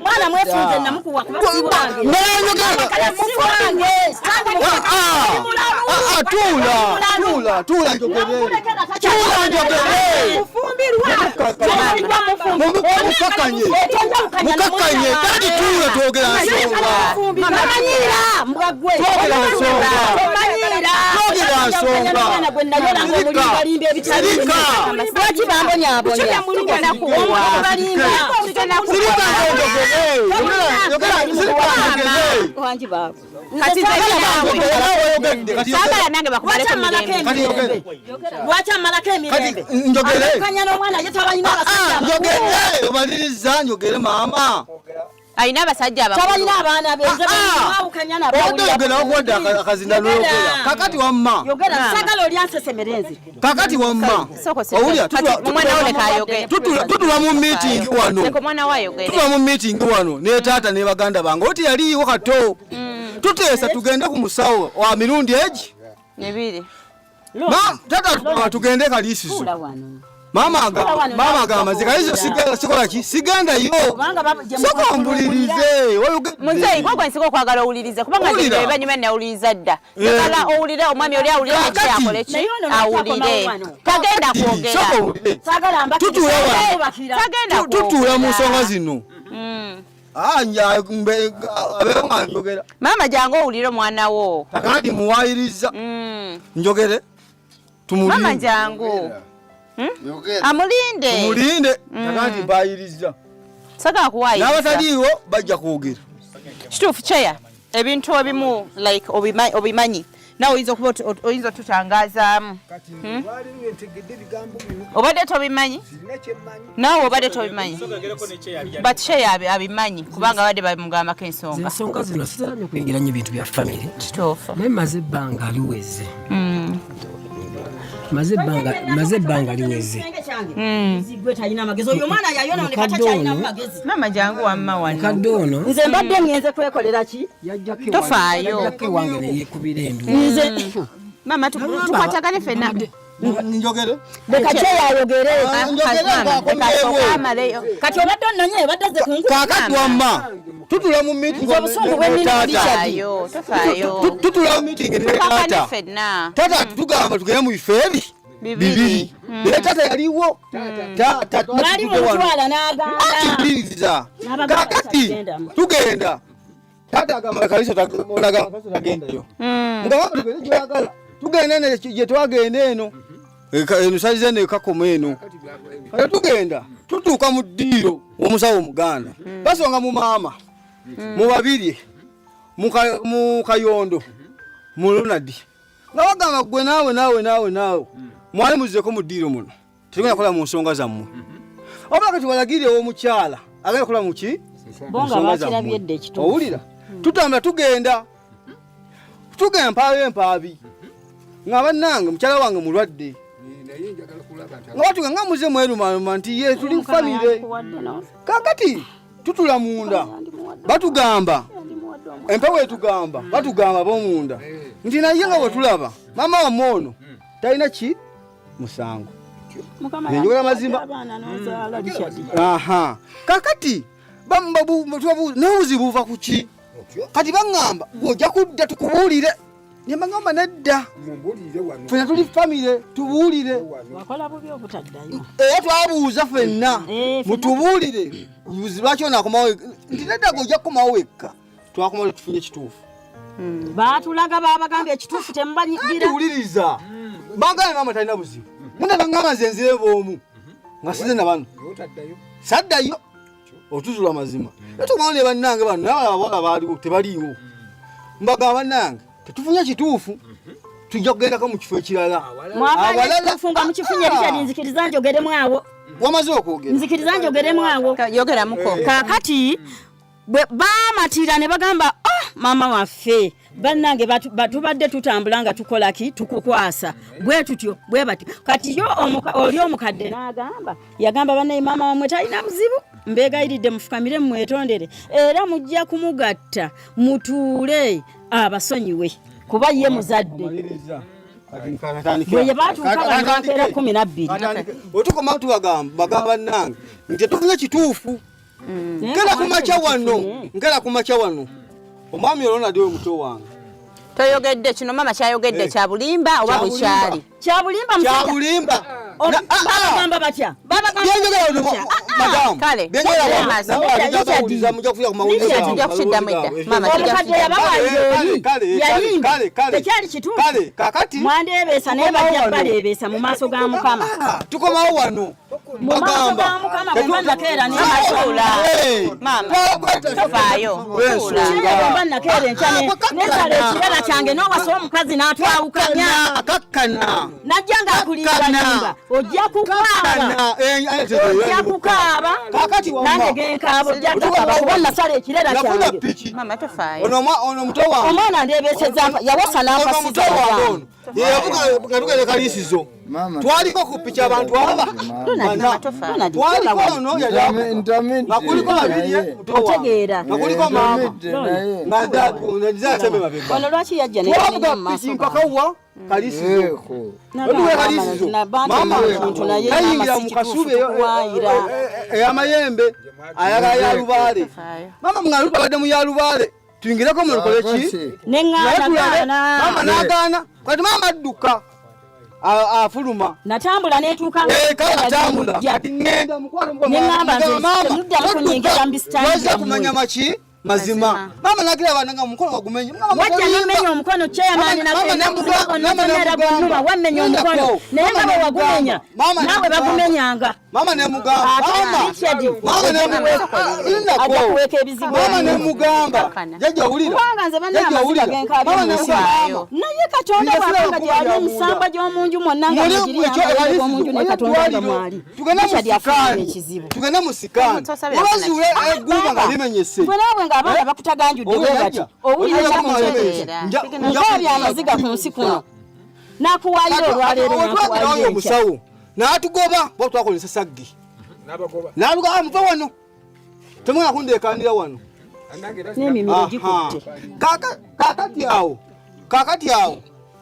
Speaker 2: mwana mwefunze namukuwa kubasiwange
Speaker 4: tuula mukakanye tadi tuula twogera njogedde kati
Speaker 3: saagala nange bakumaleko mirembe
Speaker 2: Lwaki amalako emirembe?
Speaker 4: njogere
Speaker 2: Kanya n'omwana ye tabalina abasajja.
Speaker 4: njogere omaliriza njogere maama
Speaker 3: alina abasajja abakulu
Speaker 2: Tabalina abaana benze bawukanya nabo.
Speaker 4: oyogera okwadde akazinda n'ologera kakati wamma
Speaker 2: Yogera sagala oli ansesemerenzi.
Speaker 4: kakati wamma owulya
Speaker 3: omwana wo leka ayogere
Speaker 4: tutula mu meeting wano
Speaker 3: leka omwana wo ayogere
Speaker 4: tutula mu meeting wano ne taata ne baganda bange oti yaliiwo kato tuteesa tugende ku musawo wa mirundi egi
Speaker 3: ebiri
Speaker 4: tata tugende kaliisizo mama agamba kaliisizo sikola ki sigendayo soka ombulirize
Speaker 3: muzeyi gwe gwensinga okwagala owulirize kubanga nze banyuma nawuliriza dda agala owulire omwami oli awulire nekyakole ki awulire tagenda kwogera
Speaker 4: tutuula mu nsonga zino njogera
Speaker 3: maama jangu owulire omwana wo
Speaker 4: kakati muwayiriza njogere
Speaker 3: maama jangu amulinde
Speaker 4: kakati mbayiriza
Speaker 3: sagala kuwayiriza
Speaker 4: n'abataliiwo bajja kwogera
Speaker 3: kituufu kyeya ebintu ebimu like obimanyi nawe oyinza otutangazaamu obadde tobimanyi nawe obadde tobimanyi but kyeya abimanyi kubanga badde bamugambako
Speaker 5: ensonga zino sizalamye kwingira nnyo ebintu bya famire
Speaker 3: kituufu
Speaker 5: naye maze ebbanga aliweze maze ebbanga liweze
Speaker 3: maama jangu wamma wano
Speaker 5: kadde ono
Speaker 2: nze mbadde ngenze kwekolera ki
Speaker 3: tofaayo
Speaker 5: wange neyekubira endu
Speaker 2: nze
Speaker 3: maama tukwatagane fenna
Speaker 4: njogere
Speaker 2: leka kyeyayogere
Speaker 3: kati
Speaker 2: obadde onnonye badde ze
Speaker 4: kakati wamma tutula mu meeting
Speaker 2: obusungu bw'emirimu
Speaker 4: tutula mu meeting ne taata
Speaker 3: fenna
Speaker 4: tata tugamba tugende mu bifo ebi bibiri naye tata yaliwo
Speaker 2: mwali mumutwala n'agamba
Speaker 4: kakati tugenda tata agamba kaliso tagendayo mugamba tugende gyeyagala tugenda gye twagenda eno salize eno ekakoma eno kale tugenda tutuuka mu ddiiro w'omusawo omuganda basonga mu maama mu babiri mu kayondo mu Ronald nga bagamba gwe naawe mwali muzzeko mu ddiiro muno tegenda kola mu nsonga zammwe obula kati walagire ow'omukyala agenda kola mu ki
Speaker 2: bonga bakirabyedde ekituufu
Speaker 4: owulira tutambula tugenda empaabi nga bannange mukyala wange mulwadde nga batuga nga muze mwerumaluma nti ye tuli famire kakati tutula munda batugamba empewo etugamba batugamba bomunda nti naye nga bwetulaba mama wamme ono talina ki musango njogera mazima kakati n'obuzibu buva ku ki kati baŋŋamba ojja kudda tukubuulire nembagamba nedda fenna tuli famire tubuulire era twabuuza fenna mutubuulire buzi lwaki onaakomawo nti nedda ge ojja kukomawo wekka twakomawo tufunye ekituufu
Speaker 2: baatulaga babagamba ekituufu
Speaker 4: temubanyiwuliriza bagamba mama talina buzibu munabagamba nze nzire boomu nga size na bano saddayo otuzula mazima etukomawo ne bannange bano nabawala baaliwo tebaliiwo mbagamba bannange tetufunye kituufu tujja kugendako mu kifo ekirala
Speaker 2: mwafunga mu kifunye Richard nzikiriza njogeremu awo
Speaker 4: wamaze okwogera
Speaker 2: nzikiriza njogeremu awo
Speaker 3: yogeramuko
Speaker 2: kakati bamatira ne bagamba mama waffe bannange batubadde tutambula nga tukola ki tukukwasa bwe tutyo bwe bati kati yo oli omukadde n'agamba yagamba bannaye mama wamwe talina buzibu mbeegayiridde mufukamire mwetondere era mujja kumugatta mutuule abasonyiwe kuba ye muzadde bwe batuuka bampeera 12
Speaker 4: otukoma bagamba nange nti tufunye kituufu ngera kumakya wano omwami olonadi oyo muto wange
Speaker 3: toyogedde kino mama kyayogedde kya bulimba oba bukyali
Speaker 2: kyabulimba babagamba batya tekyali kituufu mwandeebeesa naye bajja baleebeesa mu maaso ga Mukama
Speaker 4: tukomawo wano
Speaker 2: Mumaaso mukama bwemba nakeera
Speaker 3: Tuula. Mama. Tofaayo.
Speaker 2: bwemba nakeera enkyane nesala ekirala kyange n'owasa omukazi n'atwawukanya najja ng'akulinga nyumba ojja kukaaba ojja kukaaba nange genkaaba ojja kukaaba kuba nasala ekirala kyange
Speaker 3: Mama tofaayo.
Speaker 4: ono muto wange
Speaker 2: omwana ndeebeeseza yawasa n'ampasiza
Speaker 4: nga tugende kalisizo twaliko ku picha abantu aba twaliko ono nga kuliko babiri
Speaker 2: otegeera
Speaker 4: kuliko maama
Speaker 2: ono lwaki yajja
Speaker 4: twavuga piki mpakawa kalisizo oduwe kalisizo maama tayingira mu kasube eyamayembe ayagala yalubaale maama mwaluka badde mu yalubaale tuyingireko mulukole ki mama nagaana kati mama adduka afuluma
Speaker 2: natambula netuuka
Speaker 4: waza kumanya maki mazima mama nagira abananga mukono bagumenya
Speaker 2: wajja nimenya omukono chairman wamenya omukono naye nga bwe wagumenya nawe bagumenyanga
Speaker 4: mama
Speaker 2: kuweka ebizibu
Speaker 4: mama nemugamba jajja wulira
Speaker 2: naye katonda wabanga gyali emisamba gy'omunju mwonna nga mugiriyambaomunju ne katonda nga mwali
Speaker 4: tugende mu sikaani obazuule eggumba nga limenyese
Speaker 2: bwenawe ng'abaana bakutaganjudde bwe bati owulira nkaabya amaziga ku nsi kuno nakuwayira olwaleero nakuwayira
Speaker 4: omusawo n'atugoba bwa twakolesa saggi n'aluga muva wano temwana kundeekandira wano
Speaker 2: n'emimiro gikutte
Speaker 4: kakati awo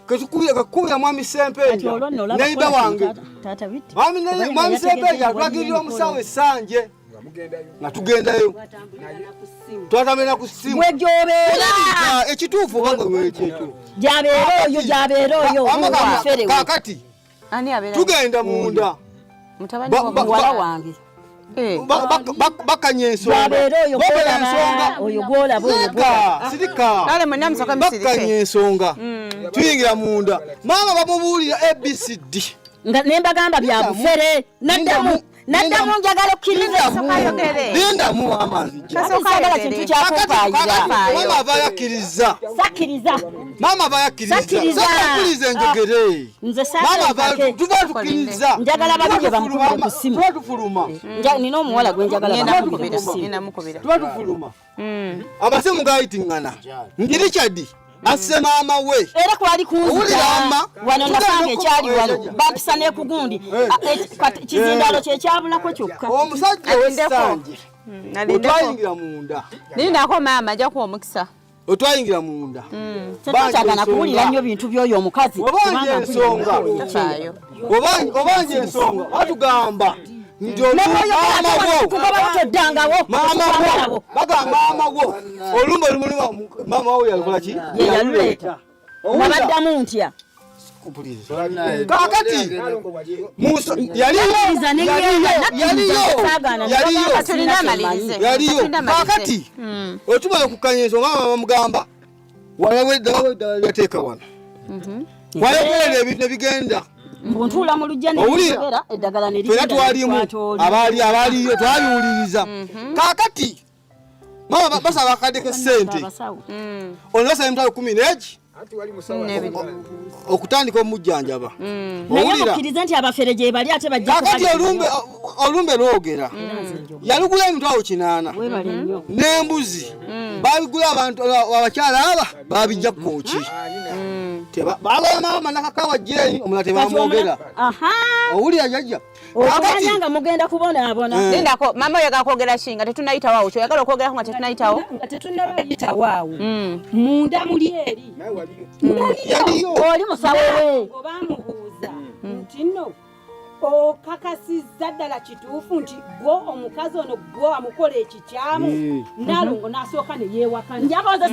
Speaker 4: kakubira mwami sempeja neiba wange mwami sempeja atwagirira omusawo esanje nga tugendayo twatamena ku ssimu
Speaker 2: wegyobeera
Speaker 4: ekituufu obanga wekyekyo
Speaker 2: gyabeera oyo
Speaker 4: kakati tugenda munda
Speaker 2: muwala wange
Speaker 4: bakanya ensonga
Speaker 2: oyo gwolaba
Speaker 4: bakanya ensonga tuyingira munda maama bamubuulira abcd
Speaker 2: nga nembagamba byabufere naddamu njagala okkiriza
Speaker 4: lindamu amazi
Speaker 2: sagala kintu kyakumpaayira
Speaker 4: maama ava yakkiriza maama ava yakkiriza enjogere
Speaker 2: nze
Speaker 4: tuba tukkiriza
Speaker 2: njagala babije bamukubire ku ssimu
Speaker 4: tuba tufuluma
Speaker 2: nina omuwala gwe njagala bamukubire ku ssimu
Speaker 4: tuba tufuluma amasimu gayitingana ngiri kyaddi asse maama we
Speaker 2: era kwali kunzita wano nasanga ekyali wano bampisa n'ekugundi kizindalo kyekyabulako kyokka
Speaker 4: omusajja w'essanje otwayingira munda
Speaker 3: ninako maama ajja kuwa omukisa
Speaker 4: otwayingira munda
Speaker 2: tetukyagana kuwulira nnyo bintu by'oyo omukazi
Speaker 4: obanja ensonga batugamba nti bagamba amawo olumba olumulimu maama wo yalukolaki
Speaker 2: yaluleeta nabaddamu ntya
Speaker 4: kakati yaliyo kakati otumala okukanya ensonga maama bamugamba yateeka wano wayogerera ebintu nebigenda
Speaker 2: mbuntula mu lujja neera eddagala
Speaker 4: twera twalimu abaaliyo twabiwuliriza kakati mama basaba akadde k'essente ono basaba emitwalo 10 n'egi okutandika omujjanjaba
Speaker 2: naye mukkiriza nti abafere gye bali ate bajja
Speaker 4: kakati olumbe lwogera yalugula emitwalo 8 n'embuzi babigula abantu abakyala aba babijja kukooki baba maama nakakawa jeni omulala tebamwogera owulira jajja
Speaker 2: okubanyanga mugenda kubonaabona
Speaker 3: lindako mama oyagala kwogera ki nga tetunayitawo awo kyoyagala okwogerako nga tetunayitawo
Speaker 1: nga tetunnabayitawo awo munda muli eri
Speaker 2: oli musawo we
Speaker 1: obamubuuza nti nno okakasizza ddala kituufu nti gwo omukazi ono gwe wamukola ekikyamu nalongo n'asooka ne yeewakana
Speaker 2: njaboze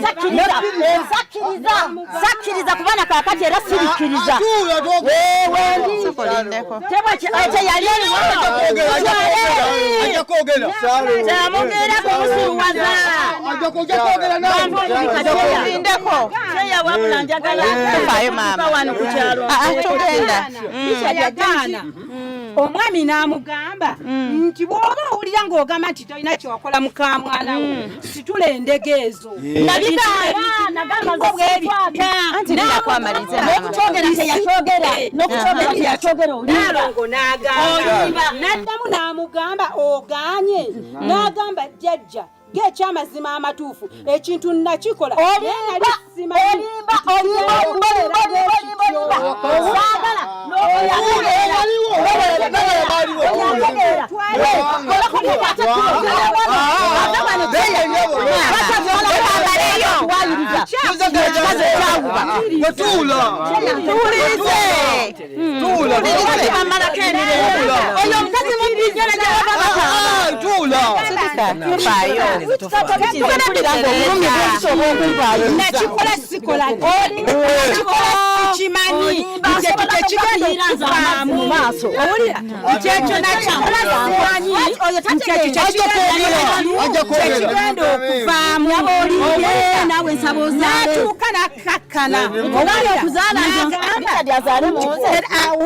Speaker 2: sakkiriza kubana kaakati era sirikkiriza ate yali eriwamugera kumusiruwaza seyawabula njagala
Speaker 3: tufaayo maama
Speaker 2: wano ku kyalo
Speaker 3: tugenda
Speaker 1: yagaana omwami n'amugamba nti bw'oba owulira ng'ogamba nti tolina kyokola muka mwana we situla endege ezo nalongo n'addamu n'amugamba oganye n'agamba jjajja gekyamazima amatuufu ekintu nakikola nakikola sikola kimanyi mu maaso owulira kyekyo nakikola simanyi kyekigenda okuvaamu nawe nsaba ozaatuuka nakakkana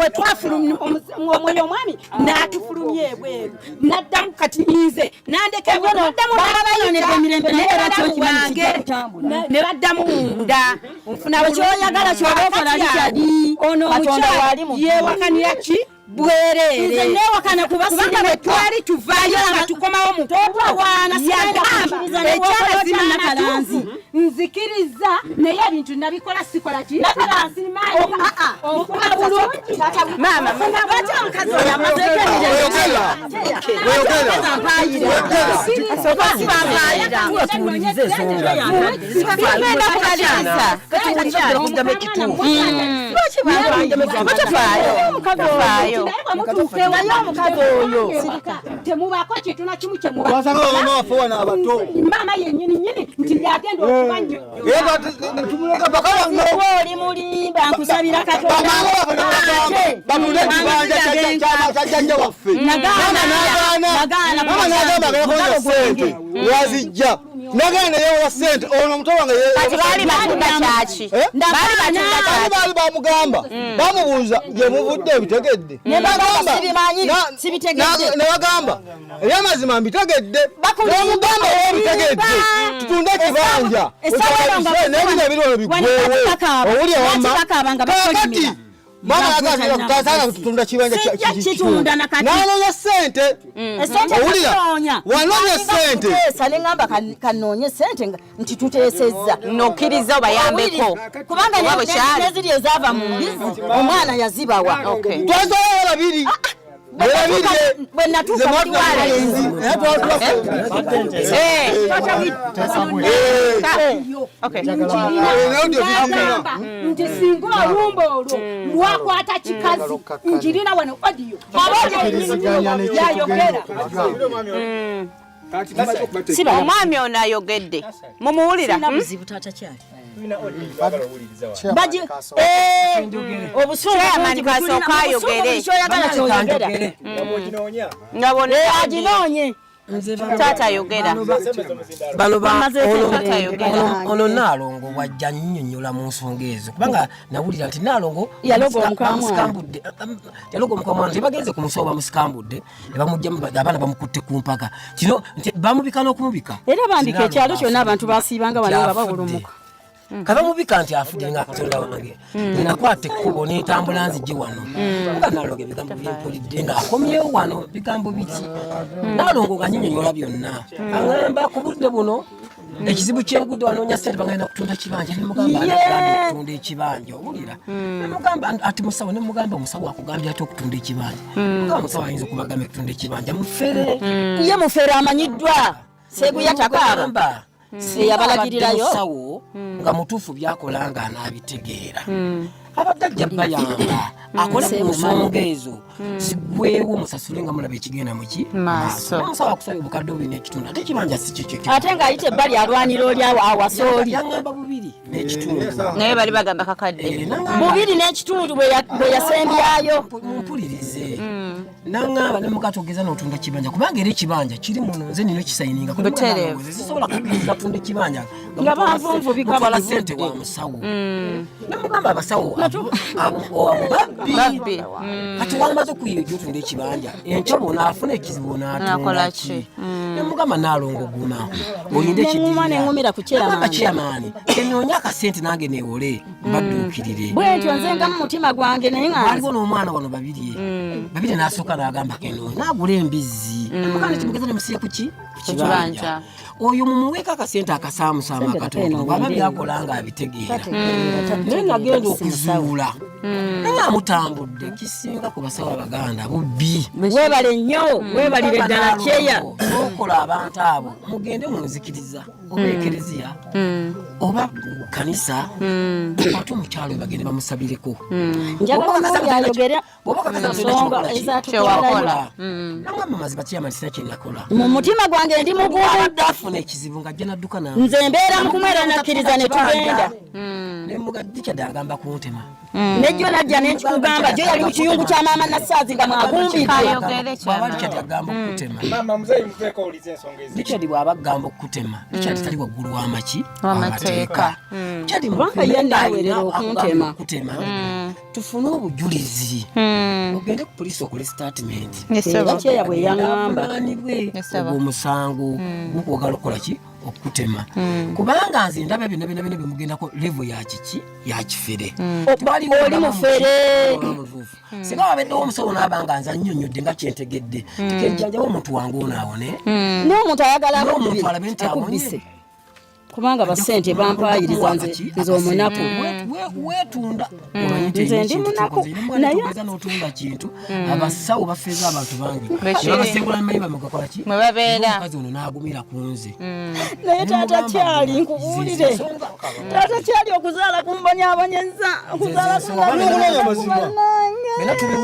Speaker 1: wetwafulumye omwami n'atufulumye ebweru n'addamu kati nze ne baddamu munda
Speaker 2: kyoyagala kyobaokola likyadi
Speaker 1: ono omukyala yewakanira ki bwereere
Speaker 2: newakana kubasanga
Speaker 1: twali tuvaayo nga tukomawo mutoekyamazima nzikiriza naye ebintu nabikola sikola ki temubako kintu nakimu kyemumama yenyininyini nti yagenda okubanywa
Speaker 2: oli mulimba nkusabira
Speaker 4: wazijja nagana yewola sente ono omuto wange baali bamugamba bamubuuza gyemuvudde ebitegedde nebagamba ebyamazima mbitegedde nomugamba ebitegedde tutunde ekibanja nebino ebiri bigwewe owulya wamma kakati mama yagambira kutasanga kutunda kibanja nanoonya sente owulira wanoonya sente
Speaker 2: salengamba kanonye sente nti tuteesezza
Speaker 3: nokkiriza obayambeko
Speaker 2: kubanga neziri ezaava mu mbizi omwana yazibawa
Speaker 4: twazoleyo babiri
Speaker 1: nti singa olumba olwo lwakwata kikazi njirina wano odiyo yayogera
Speaker 3: omwami ono ayogedde mumuwulira obusuulamani kasooka ayogere
Speaker 2: aginonye
Speaker 3: taata ayogera
Speaker 5: ono Naalongo wajja nnyonnyola mu nsonga ezo kubanga nawulira nti Naalongo
Speaker 2: yaloga
Speaker 5: omukamwana tebagenze kumusooba musikambudde ne bamugjamu abaana bamukutte ku mpaka kino nti bamubika n'okumubika
Speaker 2: era bambika ekyalo kyonna abantu basiibanga wano nga babulumuka
Speaker 5: kabamubika nti afudde nga katonda wange nakwata ekkubo n'entambula nzijje wano nga Naalongo ebigambo byempulidde ng'akomyewo wano bigambo biki Naalongo nga nnyonnyola byonna aŋŋamba ku budde buno ekizibu ky'enguudo wanoonya ssente bagenda kutunda kibanja nemugamba okutunda ekibanja owulira nemugamba ati musawo nemugamba omusawo akugambye ati okutunda ekibanja mugamba musawo ayinza okubagamba ekutunda ekibanja mufere
Speaker 2: ye mufere amanyiddwa seguya takaaba yabalagirirayo
Speaker 5: musawo nga mutuufu byakola nga anaabitegeera abadde ajja bayamba akole ku nsonga ezo zigwewo musasule nga mulaba ekigenda muki maaso omusawo akusabye obukadde obuli n'ekitundu ate ekibanja si kyekyo
Speaker 2: ate ng'ayita ebbali alwanira oli awo awasooli
Speaker 5: yaŋŋamba bubiri n'ekitundu
Speaker 3: naye bali bagamba kakadde
Speaker 2: bubiri n'ekitundu bwe yasembyayo
Speaker 5: mumpulirize nangamba ne mukatogeza n'otunda kibanja kubanga era ekibanja kiri muno nze nino kisayininga sisobola kugeza tunda ekibanja
Speaker 2: nga banvunvu
Speaker 5: bikabala sente wa musawo namugamba abasawo babbi kati wamaze okuyija otunda ekibanja enkya bonaafuna ekizibu n'atunda ki nemugamba naalongoguma oyinde
Speaker 2: nengumira ku
Speaker 5: chairman enoonya akasente nange neewole mbadduukirire
Speaker 2: bwentyo nze nga mu mutima gwange naye nga
Speaker 5: waliwo n'omwana wano babiri n'asooka n'agamba keno naagula embizzi muganda kimugeza nemusiya kuki kibanja oyo mumuweeko akasente akasaamusaamu akatono baba byakola nga abitegeera naye nagenda okuzuula naye amutambudde kisinga ku basawo abaganda bubbi
Speaker 2: weebale nnyo weebalire ddala kyeya
Speaker 5: okola abantu abo mugende munzikiriza oba ekereziya oba kanisa ate omukyalo bagende bamusabireko
Speaker 2: njagalaayogera
Speaker 5: nsonga ezatukola namwama maziba kiyamanisina kyenakola
Speaker 2: mu mutima gwange ndi mugumu
Speaker 5: afuna ekizibu nga ajja nadduka nawe
Speaker 2: nze mbeera mukumwera nakkiriza ne tugenda
Speaker 5: nemugaddikyadde agamba kuntema
Speaker 2: nejjo najja nenkikugamba jo yali mu kiyungu kya maama Nassaazi nga
Speaker 5: mwagumbidde agamba okutema Richard bw'aba agamba okutema Richard tali waggulu w'amateeka
Speaker 2: kubanga ye naawerera okuntema
Speaker 5: tufune obujulizi ogende ku poliisi okole statement
Speaker 2: era kyeya bwe yaŋŋamba
Speaker 5: obw'omusango gukwagala okukola ki okutema kubanga nze ndaba byonna byemugendako levo ya kiki ya kifere
Speaker 2: oli mufere
Speaker 5: singa wabeddewo omusawo n'abanga nze annyonnyodde nga kyentegedde tekejjanjawo omuntu wange onaawone
Speaker 2: n'omuntu ayagala
Speaker 5: n'omuntu alabe nti
Speaker 2: akubise kubanga basente bampayiriza nze omunaku
Speaker 5: weetunda
Speaker 2: nze ndi munaku
Speaker 5: naye n'otunda kintu abasawo bafeeza abantu bangi babasengula mmanyi bamugakola ki omukazi ono n'agumira ku nze
Speaker 2: naye taata kyali nkubuulire taata kyali okuzaala kumbonyaabonyeza okuzaala